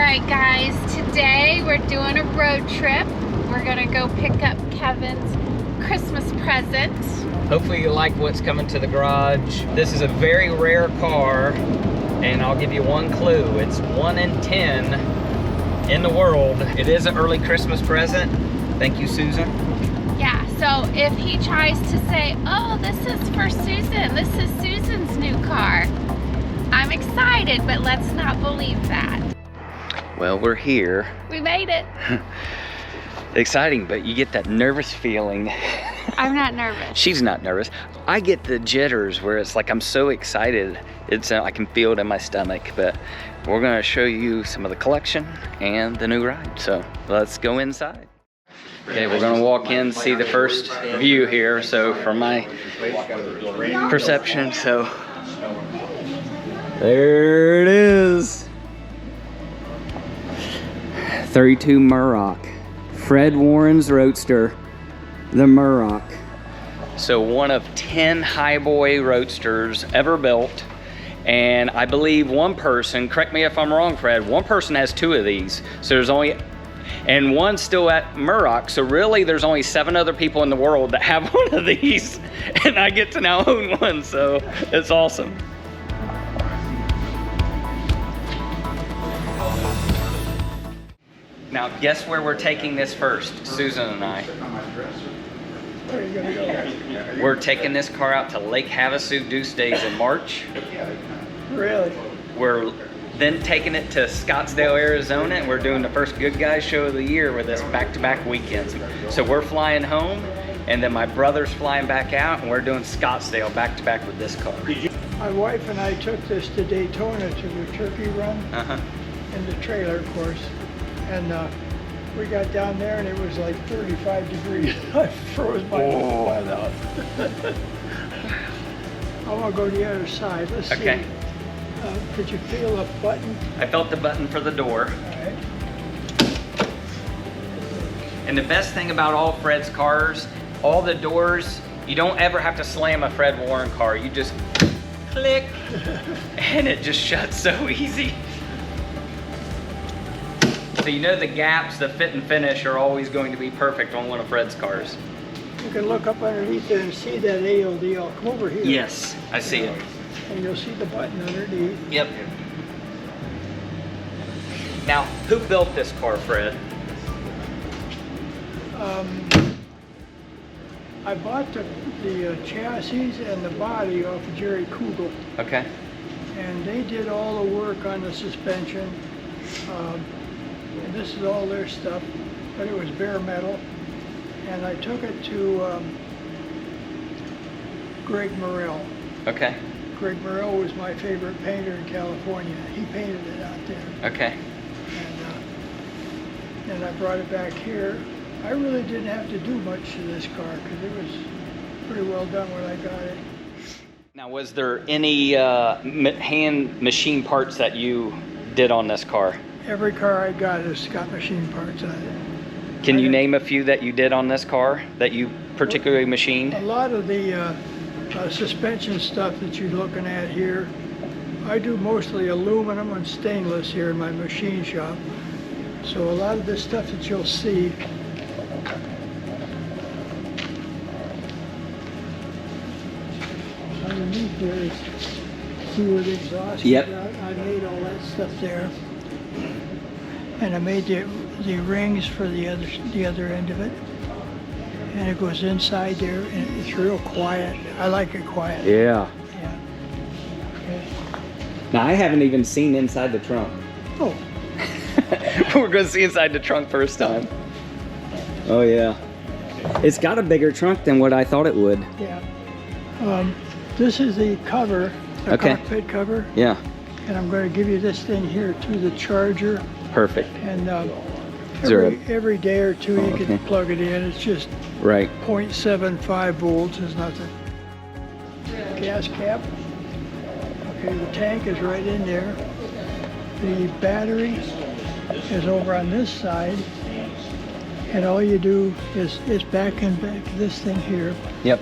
Alright guys, today we're doing a road trip. We're gonna go pick up Kevin's Christmas present. Hopefully you like what's coming to the garage. This is a very rare car, and I'll give you one clue. It's 1 in 10 in the world. It is an early Christmas present. Thank you, Susan. Yeah, so if he tries to say, oh, this is for Susan, this is Susan's new car, I'm excited, but let's not believe that. Well, we're here. We made it. Exciting, but you get that nervous feeling. I'm not nervous. She's not nervous. I get the jitters where it's like I'm so excited. I can feel it in my stomach, but we're gonna show you some of the collection and the new ride. So let's go inside. Okay, we're gonna walk in, see the first view here. So from my perception, so there it is. 32 Murrock. Fred Warren's Roadster, the Murrock. So one of 10 highboy Roadsters ever built. And I believe one person, correct me if I'm wrong, Fred, one person has 2 of these. So there's only, and one's still at Murrock. So really there's only 7 other people in the world that have one of these. And I get to now own one, so it's awesome. Now, guess where we're taking this first, Susan and I. Where are you gonna go? We're taking this car out to Lake Havasu Deuce Days in March. Really? We're then taking it to Scottsdale, Arizona, and we're doing the first Good Guys show of the year with us back-to-back weekends. So we're flying home, and then my brother's flying back out, and we're doing Scottsdale back-to-back with this car. My wife and I took this to Daytona to the turkey run in the trailer, of course. And we got down there and it was like 35 degrees. I froze my butt out. I want to go to the other side. Let's Okay. see. Could you feel a button? I felt the button for the door. All right. And the best thing about all Fred's cars, all the doors, you don't ever have to slam a Fred Warren car. You just click and it just shuts so easy. So you know the gaps, the fit and finish are always going to be perfect on one of Fred's cars. You can look up underneath there and see that ALDL. Come over here. Yes, I see it. And you'll see the button underneath. Yep. Now, who built this car, Fred? I bought the chassis and the body off of Jerry Kugel. Okay. And they did all the work on the suspension. And this is all their stuff, but it was bare metal. And I took it to Greg Morrell. Okay. Greg Morrell was my favorite painter in California. He painted it out there. Okay. And I brought it back here. I really didn't have to do much to this car because it was pretty well done when I got it. Now, was there any hand machine parts that you did on this car? Every car I got has got machine parts on it. Can you name a few that you did on this car that you particularly machined? A lot of the suspension stuff that you're looking at here, I do mostly aluminum and stainless here in my machine shop. So a lot of this stuff that you'll see underneath there is sewer exhaust. Yep. I made all that stuff there. And I made the rings for the other end of it. And it goes inside there and it's real quiet. I like it quiet. Yeah. Yeah. Okay. Now, I haven't even seen inside the trunk. Oh, We're going to see inside the trunk first time. Oh, yeah. It's got a bigger trunk than what I thought it would. yeah. This is the cover, the cockpit cover. Yeah. And I'm going to give you this thing here to the charger. Perfect. And Zero. every day or two you can plug it in. It's just Right. 0.75 volts is nothing. Gas cap. Okay, the tank is right in there. The battery is over on this side. And all you do is back this thing here. Yep.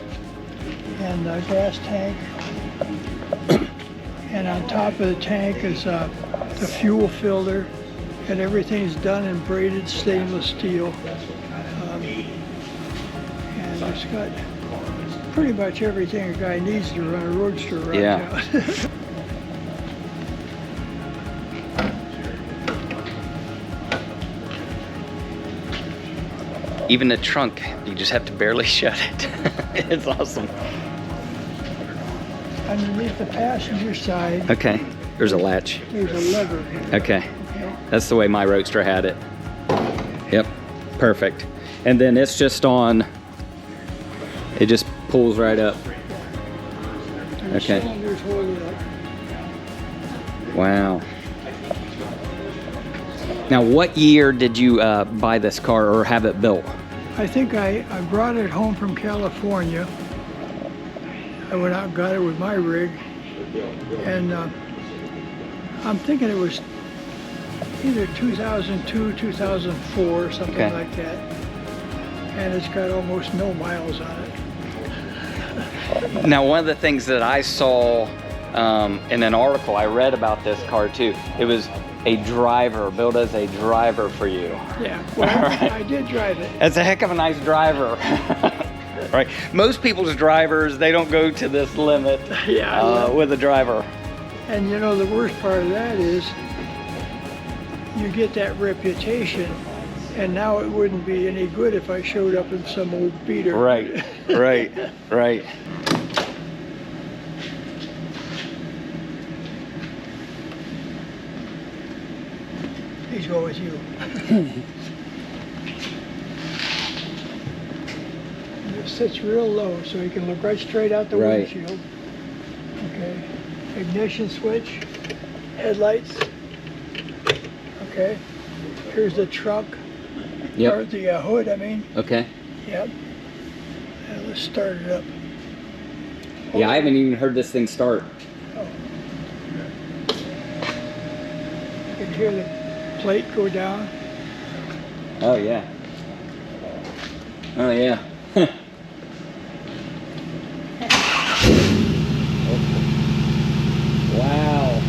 And the gas tank. And on top of the tank is the fuel filter and everything's done in braided stainless steel. And it's got pretty much everything a guy needs to run a Roadster right now. Even the trunk, you just have to barely shut it. It's awesome. Underneath the passenger side, Okay, there's a latch. there's a lever. Okay, Okay. that's the way my Roadster had it. Yep, perfect. And then it's just on, it just pulls right up. And the Okay. cylinders hold it up. Wow. Now, what year did you buy this car or have it built? I think I brought it home from California. I went out and got it with my rig. And I'm thinking it was either 2002, 2004, something Okay. like that. And it's got almost no miles on it. Now, one of the things that I saw in an article, I read about this car too. It was a driver, built as a driver for you. Yeah, well, Right. I did drive it. That's a heck of a nice driver. Right. Most people's drivers, they don't go to this limit Yeah. with a driver. And you know, the worst part of that is you get that reputation, and now it wouldn't be any good if I showed up in some old beater. Right, right, right. Please go with you. It sits real low, so you can look right straight out the Right. windshield. Okay. Ignition switch, headlights. Okay. Here's the trunk, or Yep. the hood, I mean. Okay. Yep. Let's start it up. Yeah, I haven't even heard this thing start. You can hear the plate go down. Oh yeah. Oh yeah. Wow.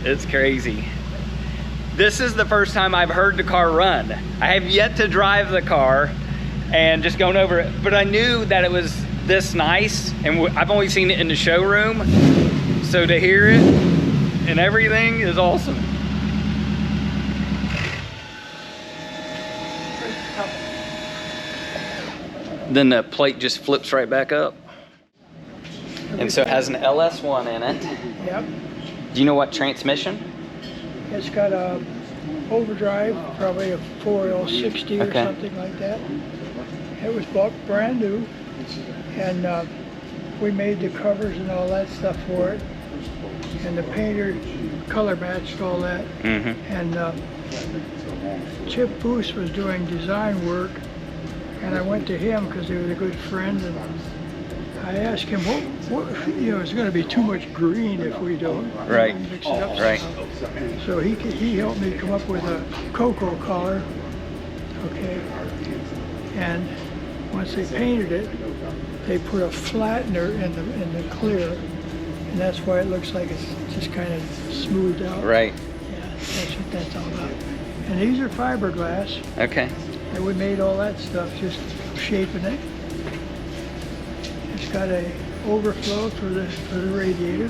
It's crazy. This is the first time I've heard the car run. I have yet to drive the car and just going over it, but I knew that it was this nice, and I've only seen it in the showroom, so to hear it and everything is awesome. Then the plate just flips right back up. And so it has an LS1 in it. Yep. Do you know what transmission? It's got a overdrive, probably a 4L60 or Okay. something like that. It was bought brand new, and we made the covers and all that stuff for it. And the painter color matched all that. Mm-hmm. And Chip Booth was doing design work, and I went to him because he was a good friend, and I asked him, what you know, it's going to be too much green if we don't Right. mix it up Right. somehow. So he helped me come up with a cocoa color, okay, and once they painted it, they put a flattener in the clear, and that's why it looks like it's just kind of smoothed out. Right. Yeah, that's what that's all about. And these are fiberglass, Okay. and we made all that stuff, just shaping it. It's got a overflow for the radiator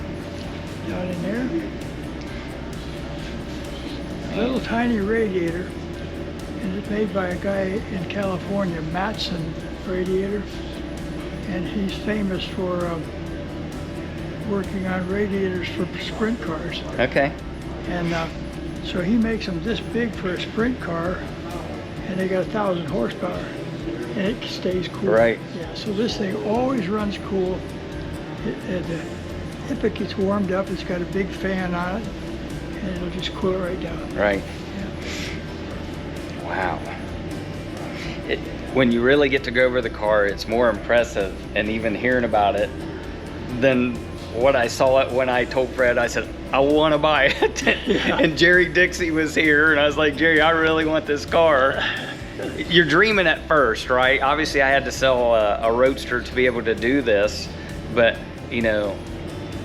down in there. A little tiny radiator, and it's made by a guy in California, Matson radiator, and he's famous for working on radiators for sprint cars. Okay. And so he makes them this big for a sprint car, and they got 1,000 horsepower, and it stays cool. Right. Yeah. So this thing always runs cool. If it gets warmed up, it's got a big fan on it, and it'll just cool it right down. Right. Yeah. Wow. when you really get to go over the car, it's more impressive, and even hearing about it, than what I saw it when I told Fred. I said, I want to buy it. And Jerry Dixie was here, and I was like, Jerry, I really want this car. You're dreaming at first, right? Obviously, I had to sell a Roadster to be able to do this, but you know,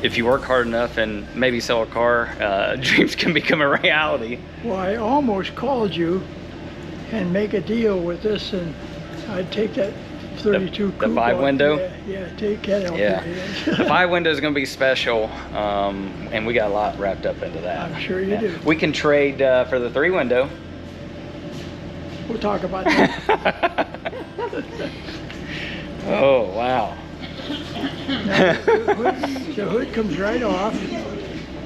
if you work hard enough and maybe sell a car, dreams can become a reality. Well, I almost called you and make a deal with this, and I'd take that 32 The 5-window? Yeah, take that off. Yeah, the 5-window is going to be special, and we got a lot wrapped up into that. I'm sure you do. We can trade for the 3-window. We'll talk about that. Oh, wow. Now, the hood comes right off,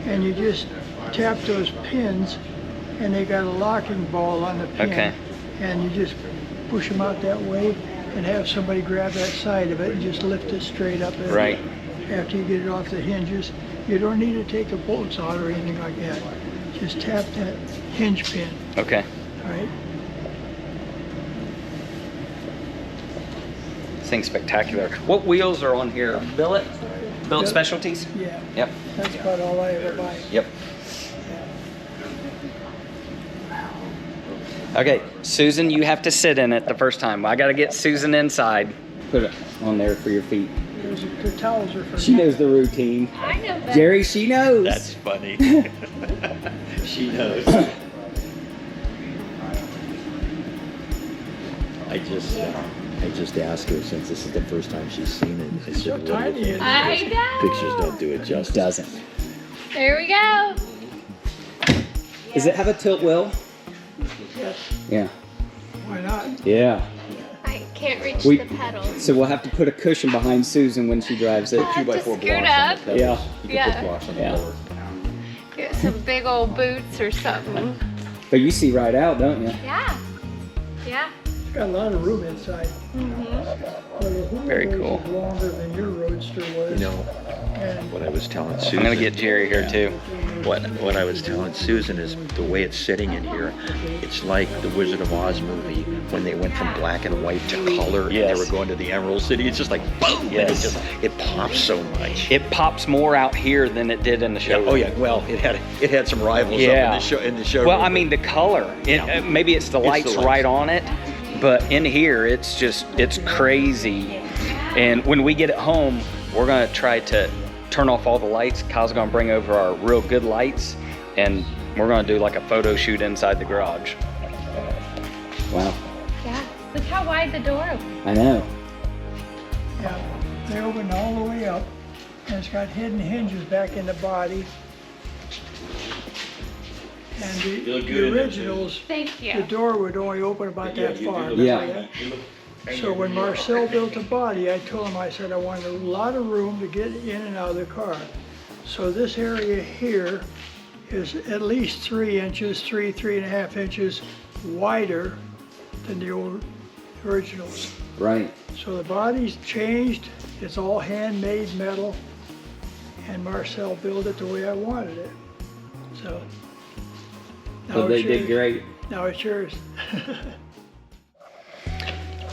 and you just tap those pins, and they got a locking ball on the pin. Okay. And you just push them out that way and have somebody grab that side of it and just lift it straight up. Right. After you get it off the hinges. You don't need to take the bolts out or anything like that. Just tap that hinge pin. Okay. All right. This thing's spectacular. What wheels are on here? Billet Specialties? Yeah. Yep. That's about all I ever buy. Yep. Okay, Susan, you have to sit in it the first time. I got to get Susan inside. Put it on there for your feet. The towels are for She knows the routine. I know that. Jerry, she knows. That's funny. She knows. I just asked her, since this is the first time she's seen it. I So said, tiny. Isn't it? I know. pictures don't do it justice. Doesn't. There we go. Does it have a tilt wheel? Yes. Yeah. Why not? Yeah. I can't reach We- the pedals. So we'll have to put a cushion behind Susan when she drives it. I have to 2x4 scoot blocks up. on the pedals. Yeah. You can Yeah. put blocks on the Yeah. floor. Get some big old boots or something. But you see right out, don't you? Yeah. Yeah. It's got a lot of room inside. Very cool. It's longer than your Roadster was. You know, And what I was telling Susan. I'm gonna get Jerry here too. What I was telling Susan is the way it's sitting in here, it's like the Wizard of Oz movie when they went from black and white to color and Yes. they were going to the Emerald City. It's just like boom, and Yes. it pops so much. It pops more out here than it did in the show. Oh yeah, well it had some rivals Yeah. up in the show. Well, I mean the color. Yeah. Maybe it's the lights lights. right on it, but in here it's crazy. And when we get it home, we're gonna try to turn off all the lights. Kyle's gonna bring over our real good lights, and we're gonna do like a photo shoot inside the garage. Wow. Yeah. Look how wide the door opens. I know. yeah, they open all the way up, and it's got hidden hinges back in the body. And the originals, Thank the you. door would only open about that far. Yeah. So when Marcel built the body, I told him, I said, I wanted a lot of room to get in and out of the car. So this area here is at least 3 inches, 3.5 inches wider than the old originals. Right. So the body's changed, it's all handmade metal, and Marcel built it the way I wanted it. So. So now they it's did yours. great. Now it's yours.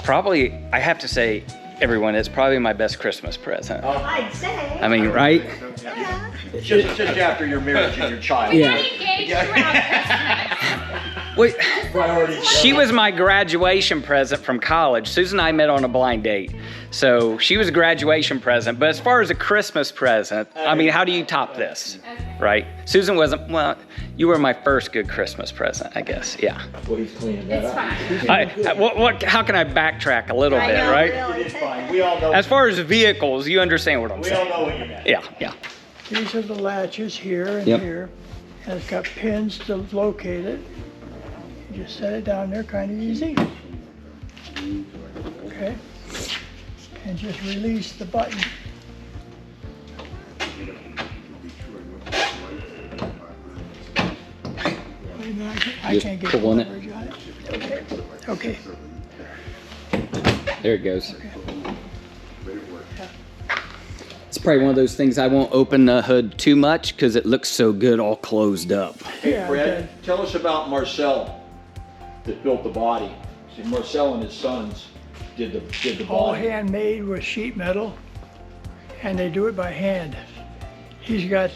Probably, I have to say, everyone, it's probably my best Christmas present. I'd say. I mean, right? Yeah. just after your marriage and your child. We Yeah. got engaged around Christmas. Wait, Priority. she was my graduation present from college. Susan and I met on a blind date. So she was a graduation present. But as far as a Christmas present, I mean, how do you top this? Right? Susan wasn't, well, you were my first good Christmas present, I guess. Yeah. Well, he's cleaning that It's up. fine. How can I backtrack a little I bit, know, right? really. It's fine. We all know. As far as vehicles, you understand what I'm We all saying. know what you meant. Yeah, yeah. These are the latches here and Yep. here, and it's got pins to locate it. You just set it down there kind of easy. Okay. And just release the button. Wait a minute, I Just can't get pulling it. coverage on it. Okay. There it goes. It's probably one of those things I won't open the hood too much because it looks so good all closed up. Hey, Yeah, Fred, okay. tell us about Marcel that built the body. See, Marcel and his sons did the all body. handmade with sheet metal, and they do it by hand. He's got,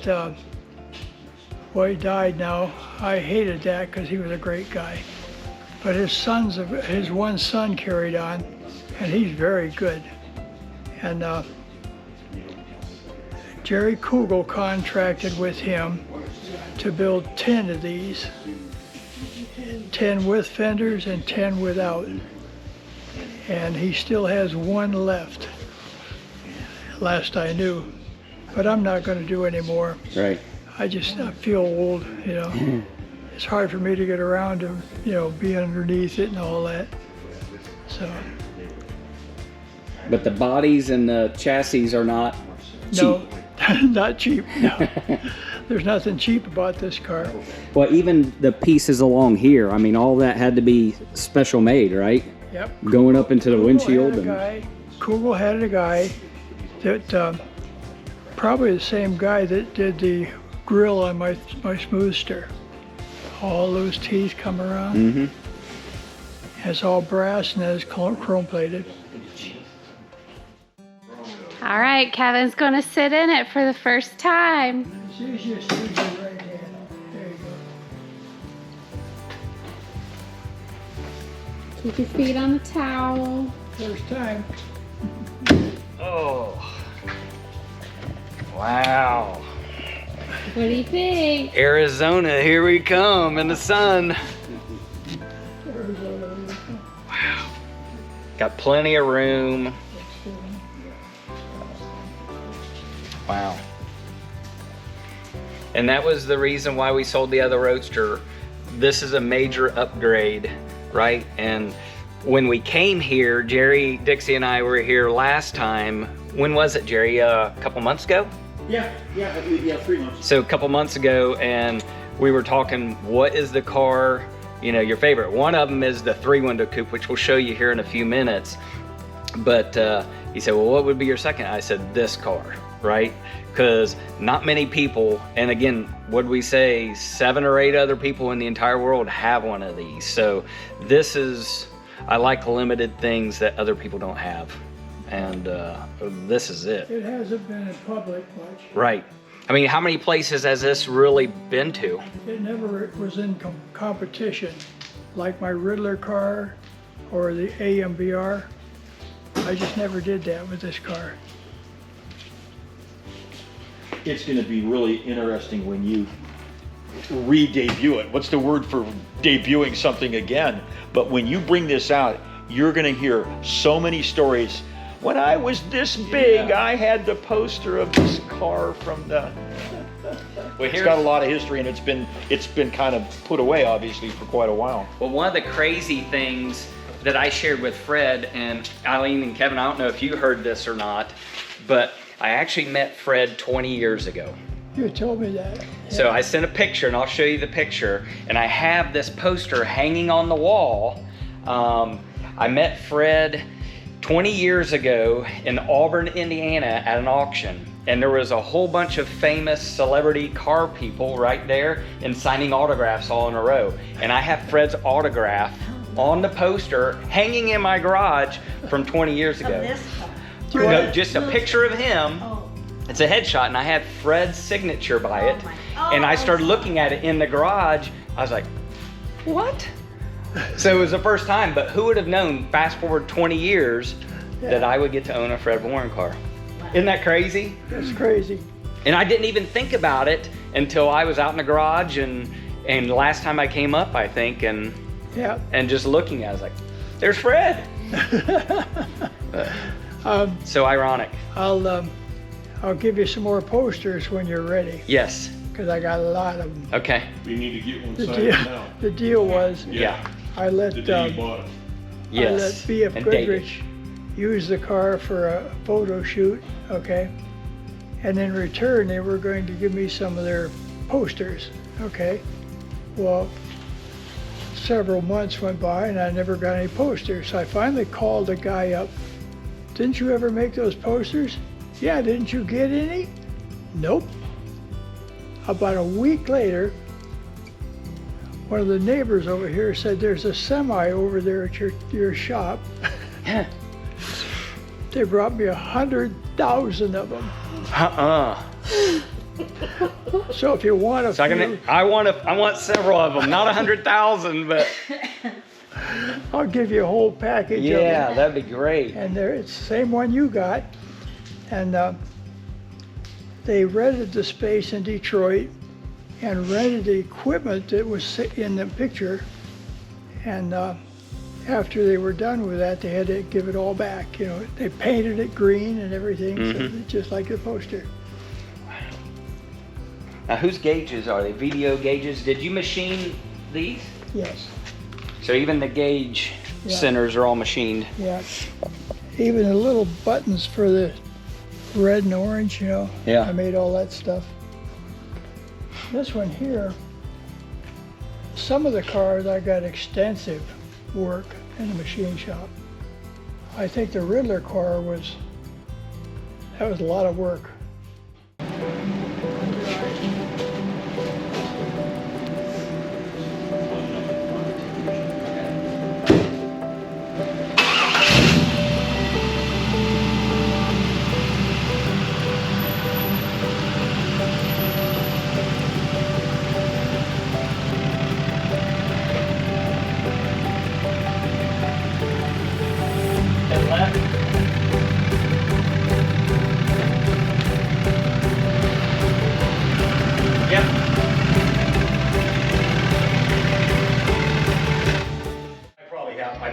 well, he died now. I hated that because he was a great guy. But his one son carried on, and he's very good. And Jerry Kugel contracted with him to build 10 of these, 10 with fenders and 10 without. And he still has one left, last I knew. But I'm not going to do any more. Right. I feel old, you know. It's hard for me to get around to, you know, be underneath it and all that. So, But the bodies and the chassis are not cheap. no, not cheap. No. There's nothing cheap about this car. Well, even the pieces along here, I mean, all that had to be special made, right? Yep. Going up into the windshield. Kugel had a guy that, probably the same guy that did the grill on my Smoothster. All those teeth come around. Mm-hmm. It's all brass and it's chrome plated. All right, Kevin's going to sit in it for the first time. Use your right hand. There you go. Keep your feet on the towel. First time. Oh. Wow. What do you think? Arizona, here we come in the sun. Wow. Got plenty of room. Wow. And that was the reason why we sold the other Roadster. This is a major upgrade, right? And when we came here, Jerry, Dixie, and I were here last time. When was it, Jerry? A couple months ago? Yeah, 3 months. So a couple months ago, and we were talking, what is the car, you know, your favorite? One of them is the 3-window coupe, which we'll show you here in a few minutes. But he said, well, what would be your second? I said, this car, right? Because not many people, and again, what we say, 7 or 8 other people in the entire world have one of these. So this is, I like limited things that other people don't have. And this is it. It hasn't been in public much. Right. I mean, how many places has this really been to? It never was in competition, like my Riddler car or the AMBR. I just never did that with this car. It's going to be really interesting when you re-debut it. What's the word for debuting something again? But when you bring this out, you're going to hear so many stories. When I was this big, I had the poster of this car from the... Well, it's got a lot of history, and it's been kind of put away, obviously, for quite a while. Well, one of the crazy things that I shared with Fred and Eileen and Kevin, I don't know if you heard this or not, but I actually met Fred 20 years ago. You told me that. Yeah. So I sent a picture, and I'll show you the picture, and I have this poster hanging on the wall. I met Fred 20 years ago in Auburn, Indiana at an auction. And there was a whole bunch of famous celebrity car people right there and signing autographs all in a row. And I have Fred's autograph on the poster hanging in my garage from 20 years ago. No, just a picture of him. It's a headshot, and I had Fred's signature by it. And I started looking at it in the garage. I was like, what? So it was the first time, but who would have known, fast forward 20 years, that I would get to own a Fred Warren car? Isn't that crazy? That's crazy. And I didn't even think about it until I was out in the garage and last time I came up, I think, and just looking at it, I was like, there's Fred. So ironic. I'll give you some more posters when you're ready, Yes. because I got a lot of them. Okay. We need to get one The signed deal, now. the deal was, Yeah. I let The day you bought it. I let Yes. B.F. And dated. Goodrich use the car for a photo shoot, okay? And in return, they were going to give me some of their posters, okay? Well, several months went by and I never got any posters. So I finally called the guy up. Didn't you ever make those posters? Yeah, didn't you get any? Nope. About a week later, one of the neighbors over here said, there's a semi over there at your shop. They brought me 100,000 of them. So if you want a few, I want several of them, not 100,000, but I'll give you a whole package of them. yeah, that'd be great. And it's the same one you got. And they rented the space in Detroit and rented the equipment that was in the picture. And after they were done with that, they had to give it all back. You know, they painted it green and everything, so just like the poster. Now, whose gauges are they? VDO gauges? Did you machine these? Yes. So even the gauge centers are all machined. Yeah. Even the little buttons for the red and orange, you know. Yeah. I made all that stuff. This one here, some of the cars I got extensive work in the machine shop. I think the Riddler car was a lot of work.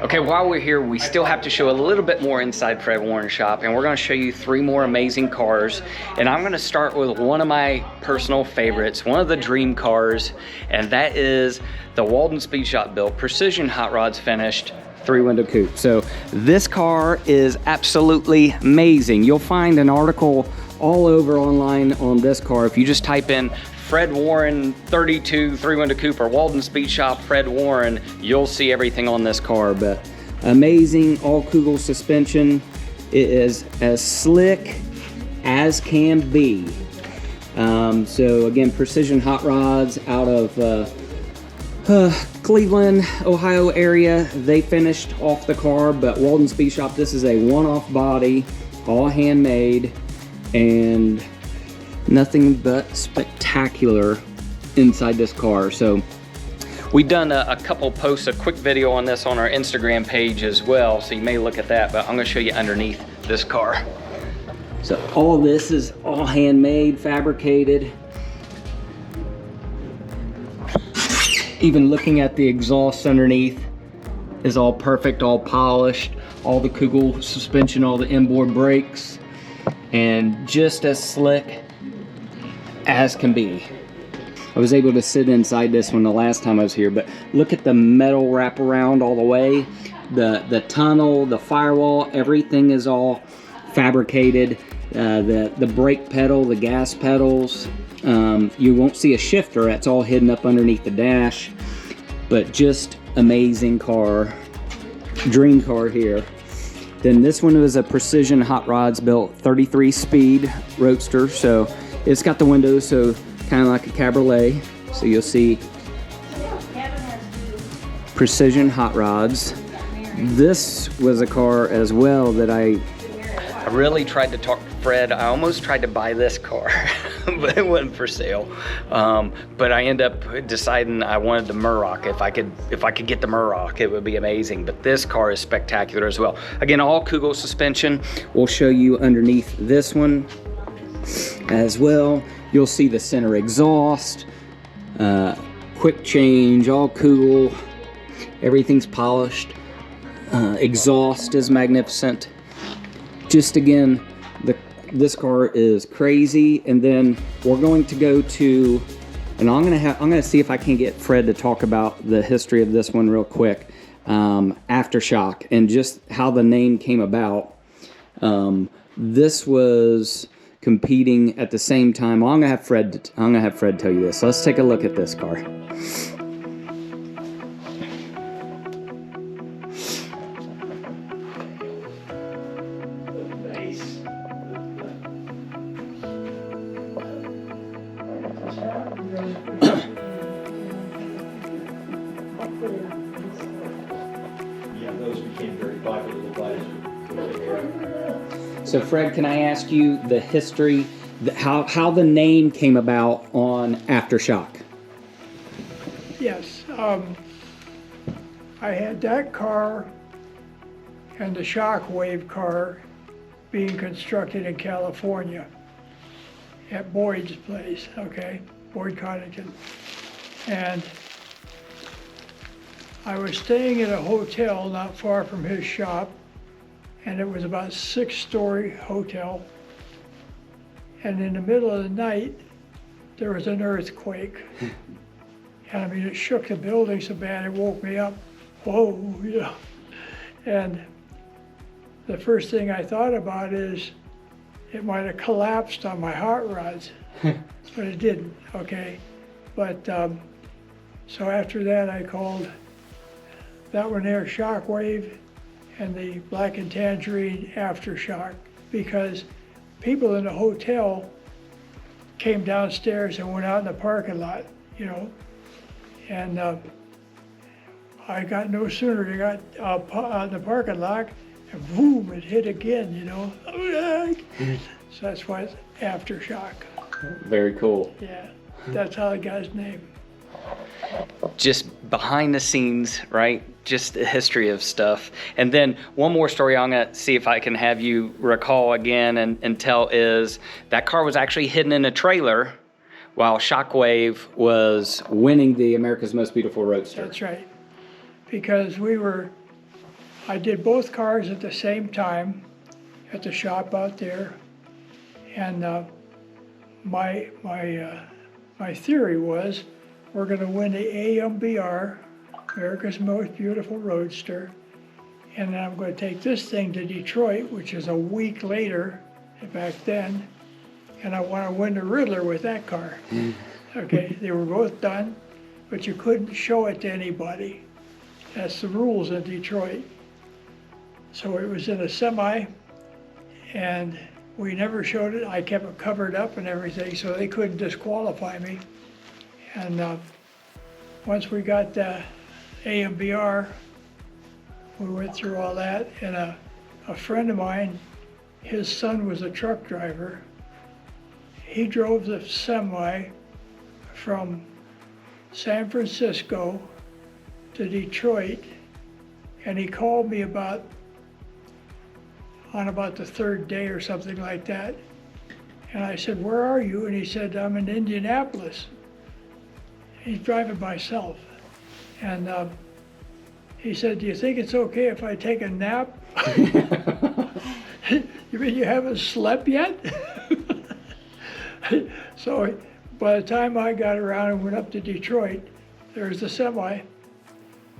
Okay, while we're here, we still have to show a little bit more inside Fred Warren's shop, and we're going to show you 3 more amazing cars. And I'm going to start with one of my personal favorites, one of the dream cars, and that is the Walden Speed Shop built, precision hot rods finished 3-window coupe. So this car is absolutely amazing. You'll find an article all over online on this car. If you just type in Fred Warren 32 3-window coupe or Walden Speed Shop Fred Warren, you'll see everything on this car. But amazing all Kugel suspension. It is as slick as can be. So again, precision hot rods out of Cleveland, Ohio area. They finished off the car, but Walden Speed Shop, this is a one-off body, all handmade, and nothing but spectacular inside this car. So we've done a couple posts, a quick video on this on our Instagram page as well, so you may look at that, but I'm gonna show you underneath this car. So all of this is all handmade, fabricated. Even looking at the exhaust underneath is all perfect, all polished, all the Kugel suspension, all the inboard brakes, and just as slick as can be. I was able to sit inside this one the last time I was here, but look at the metal wraparound all the way. The tunnel, the firewall, everything is all fabricated. The brake pedal, the gas pedals, you won't see a shifter, that's all hidden up underneath the dash. But just amazing car, dream car here. Then this one was a precision hot rods built 33 speed Roadster, so it's got the windows, so kind of like a cabriolet. So you'll see precision hot rods. This was a car as well that I really tried to talk to Fred. I almost tried to buy this car, but it wasn't for sale. But I ended up deciding I wanted the Murrock. If I could get the Murrock, it would be amazing. But this car is spectacular as well. Again, all Kugel suspension. We'll show you underneath this one as well. You'll see the center exhaust, quick change, all Kugel. Everything's polished. Exhaust is magnificent. Just again, this car is crazy. And then we're going to go to, and I'm gonna see if I can get Fred to talk about the history of this one real quick. Aftershock and just how the name came about. This was competing at the same time. Well, I'm gonna have Fred tell you this. So let's take a look at this car. Yeah, those became very popular. The So Fred, can I ask you the history, how the name came about on Aftershock? Yes. I had that car and the Shockwave car being constructed in California at Boyd's place, okay? Boyd Coddington. And I was staying at a hotel not far from his shop, and it was about a 6-story hotel. And in the middle of the night, there was an earthquake. And I mean, it shook the building so bad it woke me up. Whoa, you know. And the first thing I thought about is it might have collapsed on my hot rods, but it didn't, okay? But so after that, I called that one there Shockwave and the Black and Tangerine Aftershock, because people in the hotel came downstairs and went out in the parking lot, you know? And I got no sooner they got out in the parking lot, and boom, it hit again, you know? So that's why it's Aftershock. Very cool. Yeah, that's how it got its name. Just behind the scenes, right? Just the history of stuff. And then one more story I'm gonna see if I can have you recall again and tell is that car was actually hidden in a trailer while Shockwave was winning the America's Most Beautiful Roadster. That's right. Because I did both cars at the same time at the shop out there. And my theory was we're going to win the AMBR, America's Most Beautiful Roadster. And then I'm going to take this thing to Detroit, which is a week later back then. And I want to win the Riddler with that car. Okay, they were both done, but you couldn't show it to anybody. That's the rules in Detroit. So it was in a semi, and we never showed it. I kept it covered up and everything, so they couldn't disqualify me. And once we got the AMBR, we went through all that, and a friend of mine, his son was a truck driver. He drove the semi from San Francisco to Detroit, and he called me on about the third day or something like that. And I said, "Where are you?" And he said, "I'm in Indianapolis." He's driving by himself. And he said, "Do you think it's okay if I take a nap?" You mean you haven't slept yet? So by the time I got around and went up to Detroit, there was the semi.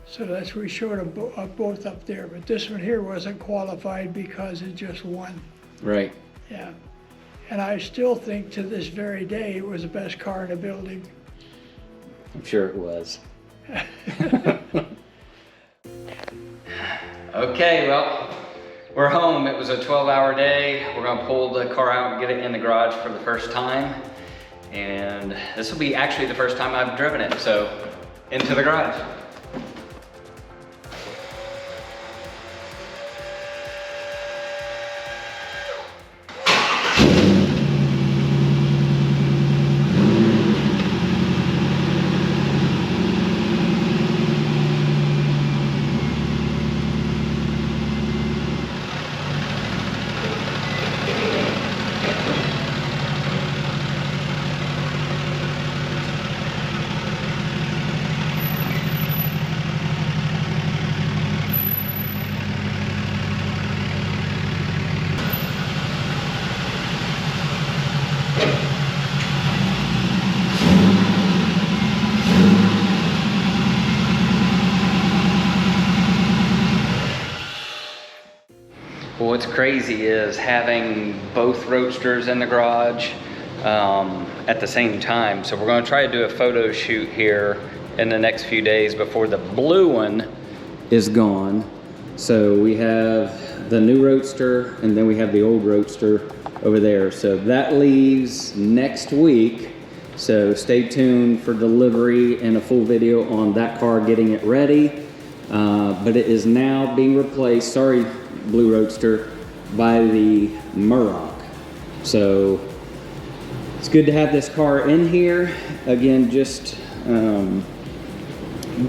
So that's where we showed them both up there. But this one here wasn't qualified because it just won. Right. Yeah. And I still think to this very day it was the best car in the building. I'm sure it was. Okay, well, we're home. It was a 12-hour day. We're gonna pull the car out and get it in the garage for the first time. And this will be actually the first time I've driven it, so into the garage. Well, what's crazy is having both Roadsters in the garage at the same time. So we're going to try to do a photo shoot here in the next few days before the blue one is gone. So we have the new Roadster and then we have the old Roadster over there. So that leaves next week. So stay tuned for delivery and a full video on that car getting it ready. But it is now being replaced. Sorry, Blue Roadster. by the Murrock. So it's good to have this car in here. Again, just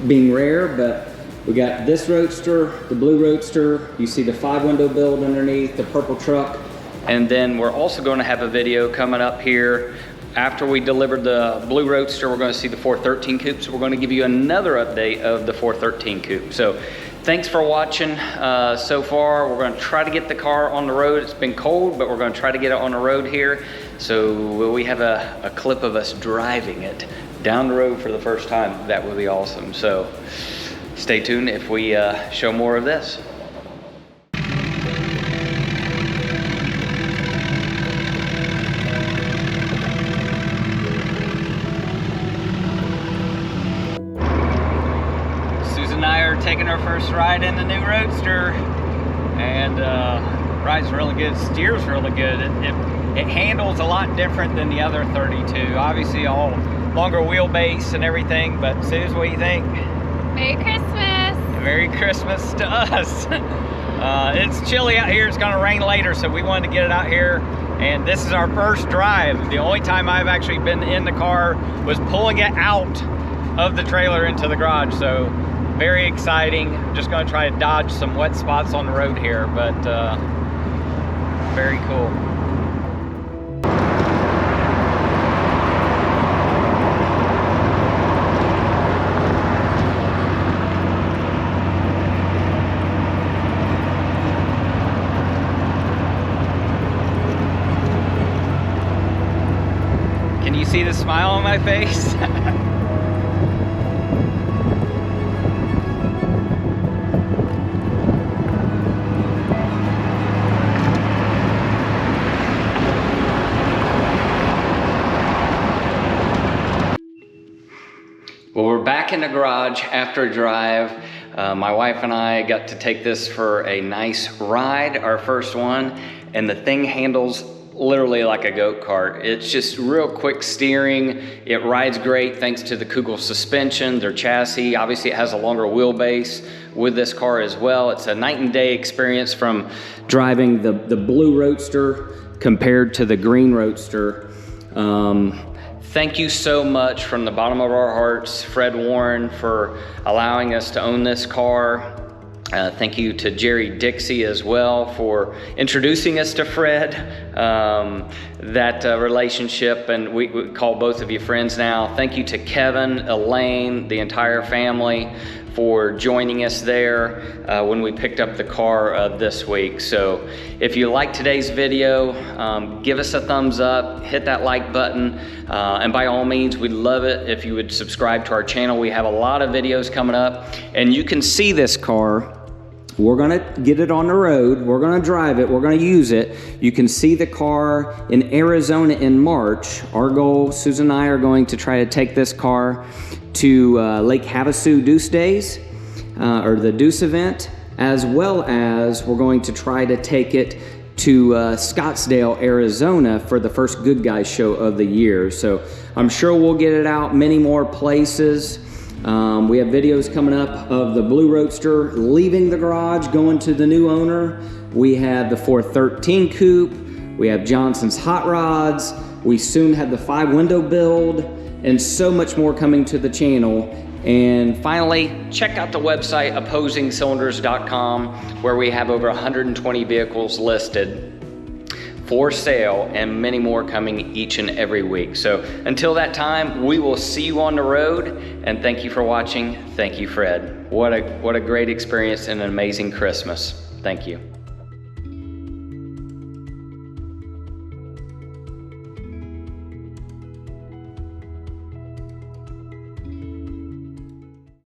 being rare, but we got this Roadster, the blue Roadster. You see the 5-window build underneath, the purple truck. And then we're also going to have a video coming up here. After we delivered the blue Roadster, we're going to see the 413 coupe. So we're going to give you another update of the 413 coupe. So thanks for watching so far. We're going to try to get the car on the road. It's been cold, but we're going to try to get it on the road here. So we have a clip of us driving it down the road for the first time. That would be awesome. So stay tuned if we show more of this. Susan and I are taking our first ride in the new Roadster, and ride's really good, steers really good. It handles a lot different than the other 32. Obviously all longer wheelbase and everything, but Suze, what do you think? Merry Christmas. Merry Christmas to us. It's chilly out here. It's gonna rain later, so we wanted to get it out here. And this is our first drive. The only time I've actually been in the car was pulling it out of the trailer into the garage. So very exciting. Just gonna try to dodge some wet spots on the road here, but very cool. Can you see the smile on my face? Well, we're back in the garage after a drive. My wife and I got to take this for a nice ride, our first one, and the thing handles literally like a go-kart. It's just real quick steering. It rides great thanks to the Kugel suspension, their chassis. Obviously it has a longer wheelbase with this car as well. It's a night and day experience from driving the blue Roadster compared to the green Roadster. Thank you so much from the bottom of our hearts, Fred Warren, for allowing us to own this car. Thank you to Jerry Dixie as well for introducing us to Fred. That relationship, and we call both of you friends now. Thank you to Kevin, Elaine, the entire family for joining us there when we picked up the car this week. So if you like today's video, give us a thumbs up, hit that like button, and by all means, we'd love it if you would subscribe to our channel. We have a lot of videos coming up, and you can see this car. We're gonna get it on the road, we're gonna drive it, we're gonna use it. You can see the car in Arizona in March. Our goal, Susan and I are going to try to take this car to Lake Havasu Deuce Days, or the Deuce event, as well as we're going to try to take it to Scottsdale, Arizona for the first Good Guys show of the year. So I'm sure we'll get it out many more places. We have videos coming up of the blue Roadster leaving the garage, going to the new owner. We have the 413 coupe. We have Johnson's hot rods. We soon have the 5-window build, and so much more coming to the channel. And finally, check out the website opposingcylinders.com, where we have over 120 vehicles listed for sale and many more coming each and every week. So until that time, we will see you on the road, and thank you for watching. Thank you, Fred. What a great experience and an amazing Christmas. Thank you.